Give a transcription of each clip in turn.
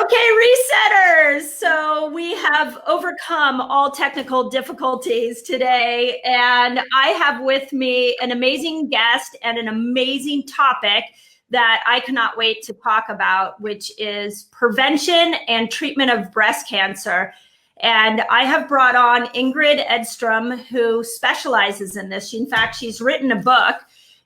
Okay, resetters. So we have overcome all technical difficulties today, and I have with me an amazing guest and an amazing topic that I cannot wait to talk about, which is prevention and treatment of breast cancer. And I have brought on Ingrid Edstrom, who specializes in this. In fact, she's written a book.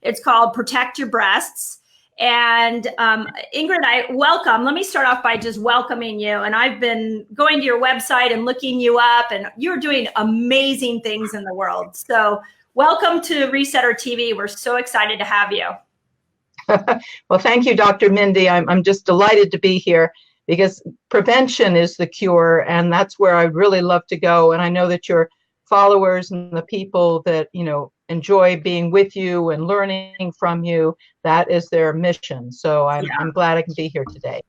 It's called Protect Your Breasts. And Ingrid, I welcome. Let me start off by just welcoming you. And I've been going to your website and looking you up, and you're doing amazing things in the world. So welcome to Resetter TV. We're so excited to have you. Well, thank you, Dr. Mindy. I'm just delighted to be here because prevention is the cure, and that's where I really love to go. And I know that your followers and the people that, enjoy being with you and learning from you, that is their mission. So I'm glad I can be here today.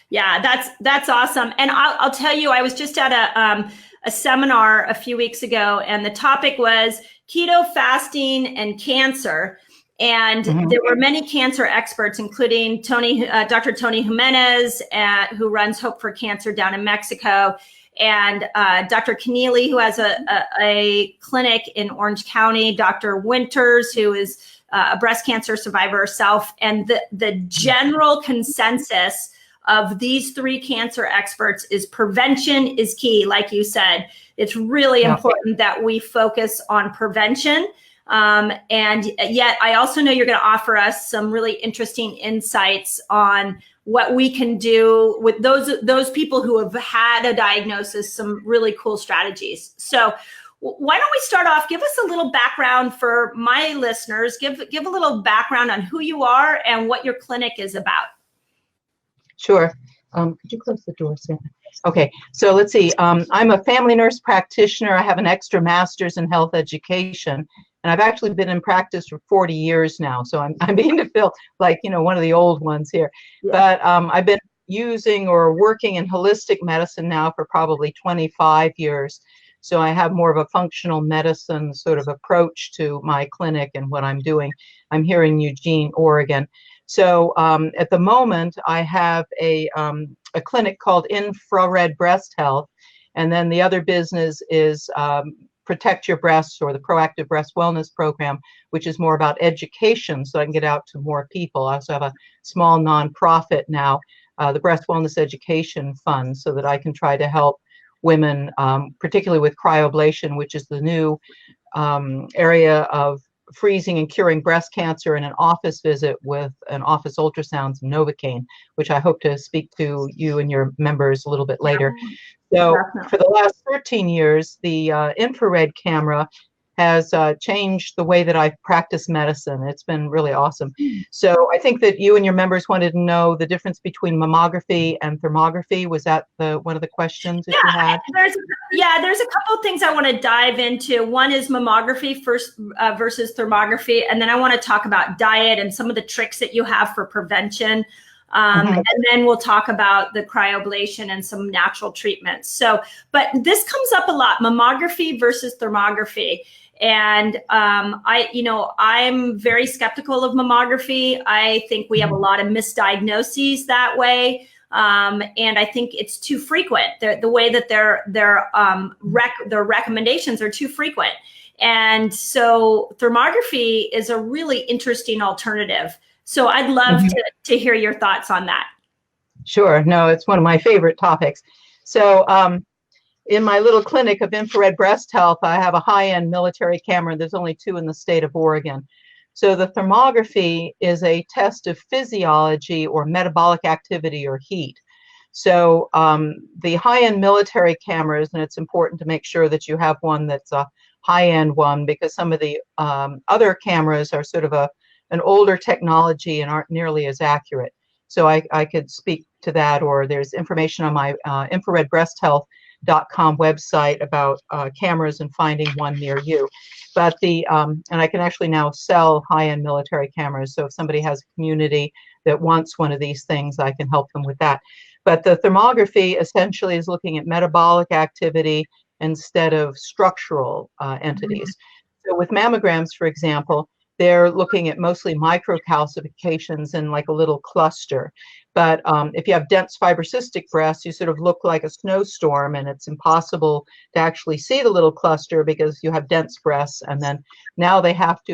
Yeah, that's awesome. And I'll tell you, I was just at a seminar a few weeks ago, and the topic was keto fasting and cancer. And there were many cancer experts, including Dr. Tony Jimenez, who runs Hope for Cancer down in Mexico, and Dr. Keneally, who has a clinic in Orange County, Dr. Winters, who is a breast cancer survivor herself. And the general consensus of these three cancer experts is prevention is key. Like you said, it's really important that we focus on prevention. And yet I also know you're going to offer us some really interesting insights on what we can do with those people who have had a diagnosis, some really cool strategies. So why don't we start off, give us a little background for my listeners, give a little background on who you are and what your clinic is about. Sure. Could you close the door, Sam? Okay, so let's see. I'm a family nurse practitioner. I have an extra master's in health education, and I've actually been in practice for 40 years now. So I'm beginning to feel like, one of the old ones here. Yeah. But I've been using or working in holistic medicine now for probably 25 years. So I have more of a functional medicine sort of approach to my clinic and what I'm doing. I'm here in Eugene, Oregon. So at the moment, I have a clinic called Infrared Breast Health, and then the other business is Protect Your Breasts, or the Proactive Breast Wellness Program, which is more about education so I can get out to more people. I also have a small nonprofit now, the Breast Wellness Education Fund, so that I can try to help women, particularly with cryoablation, which is the new area of freezing and curing breast cancer in an office visit with an office ultrasound and Novocaine, which I hope to speak to you and your members a little bit later. So for the last 13 years, the infrared camera has changed the way that I practice medicine. It's been really awesome. So I think that you and your members wanted to know the difference between mammography and thermography. Was that one of the questions that you had? There's a couple of things I want to dive into. One is mammography first versus thermography, and then I want to talk about diet and some of the tricks that you have for prevention. And then we'll talk about the cryoablation and some natural treatments. So, but this comes up a lot, mammography versus thermography. And I'm very skeptical of mammography. I think we have a lot of misdiagnoses that way. And I think it's too frequent. The way that their recommendations are too frequent. And so thermography is a really interesting alternative. So I'd love to hear your thoughts on that. Sure. No, it's one of my favorite topics. So in my little clinic of infrared breast health, I have a high-end military camera. There's only 2 in the state of Oregon. So the thermography is a test of physiology or metabolic activity or heat. So the high-end military cameras, and it's important to make sure that you have one that's a high-end one, because some of the other cameras are sort of an older technology and aren't nearly as accurate. So I could speak to that, or there's information on my infraredbreasthealth.com website about cameras and finding one near you. But and I can actually now sell high-end military cameras. So if somebody has a community that wants one of these things, I can help them with that. But the thermography essentially is looking at metabolic activity instead of structural entities. So with mammograms, for example, they're looking at mostly microcalcifications in like a little cluster. But if you have dense fibrocystic breasts, you sort of look like a snowstorm, and it's impossible to actually see the little cluster because you have dense breasts. And then now they have to